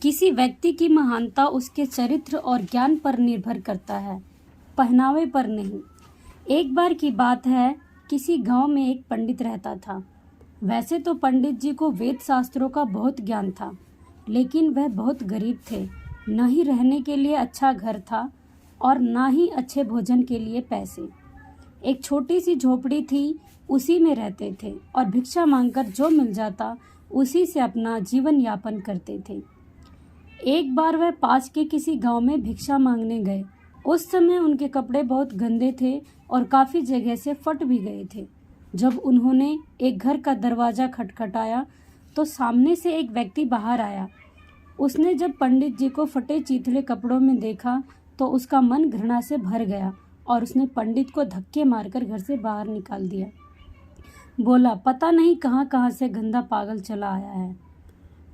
किसी व्यक्ति की महानता उसके चरित्र और ज्ञान पर निर्भर करता है, पहनावे पर नहीं। एक बार की बात है, किसी गांव में एक पंडित रहता था। वैसे तो पंडित जी को वेद शास्त्रों का बहुत ज्ञान था, लेकिन वह बहुत गरीब थे। न ही रहने के लिए अच्छा घर था और न ही अच्छे भोजन के लिए पैसे। एक छोटी सी झोपड़ी थी, उसी में रहते थे और भिक्षा मांगकर जो मिल जाता उसी से अपना जीवन यापन करते थे। एक बार वह पास के किसी गांव में भिक्षा मांगने गए। उस समय उनके कपड़े बहुत गंदे थे और काफी जगह से फट भी गए थे। जब उन्होंने एक घर का दरवाजा खटखटाया तो सामने से एक व्यक्ति बाहर आया। उसने जब पंडित जी को फटे चीथड़े कपड़ों में देखा तो उसका मन घृणा से भर गया और उसने पंडित को धक्के मारकर घर से बाहर निकाल दिया। बोला, पता नहीं कहाँ कहाँ से गंदा पागल चला आया है।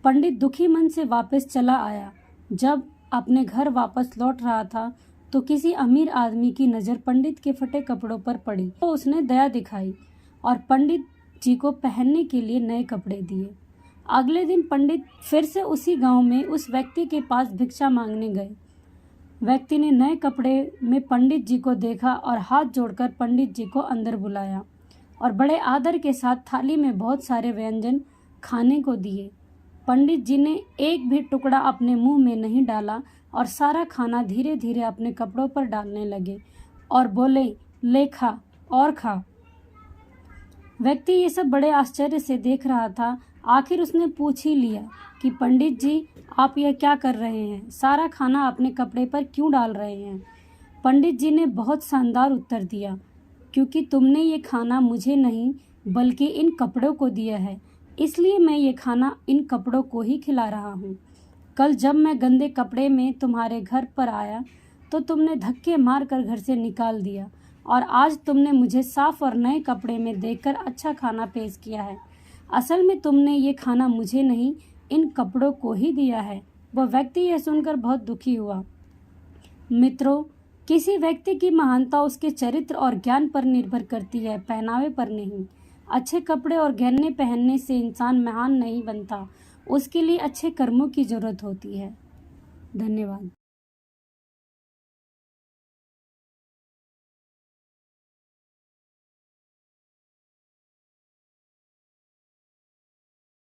पंडित दुखी मन से वापस चला आया। जब अपने घर वापस लौट रहा था तो किसी अमीर आदमी की नज़र पंडित के फटे कपड़ों पर पड़ी तो उसने दया दिखाई और पंडित जी को पहनने के लिए नए कपड़े दिए। अगले दिन पंडित फिर से उसी गांव में उस व्यक्ति के पास भिक्षा मांगने गए। व्यक्ति ने नए कपड़े में पंडित जी को देखा और हाथ जोड़कर पंडित जी को अंदर बुलाया और बड़े आदर के साथ थाली में बहुत सारे व्यंजन खाने को दिए। पंडित जी ने एक भी टुकड़ा अपने मुंह में नहीं डाला और सारा खाना धीरे धीरे अपने कपड़ों पर डालने लगे और बोले, ले खा और खा। व्यक्ति ये सब बड़े आश्चर्य से देख रहा था। आखिर उसने पूछ ही लिया कि पंडित जी, आप यह क्या कर रहे हैं? सारा खाना अपने कपड़े पर क्यों डाल रहे हैं? पंडित जी ने बहुत शानदार उत्तर दिया, क्योंकि तुमने ये खाना मुझे नहीं बल्कि इन कपड़ों को दिया है, इसलिए मैं ये खाना इन कपड़ों को ही खिला रहा हूँ। कल जब मैं गंदे कपड़े में तुम्हारे घर पर आया तो तुमने धक्के मारकर घर से निकाल दिया और आज तुमने मुझे साफ और नए कपड़े में देखकर अच्छा खाना पेश किया है। असल में तुमने ये खाना मुझे नहीं, इन कपड़ों को ही दिया है। वह व्यक्ति यह सुनकर बहुत दुखी हुआ। मित्रों, किसी व्यक्ति की महानता उसके चरित्र और ज्ञान पर निर्भर करती है, पहनावे पर नहीं। अच्छे कपड़े और गहने पहनने से इंसान महान नहीं बनता, उसके लिए अच्छे कर्मों की जरूरत होती है। धन्यवाद।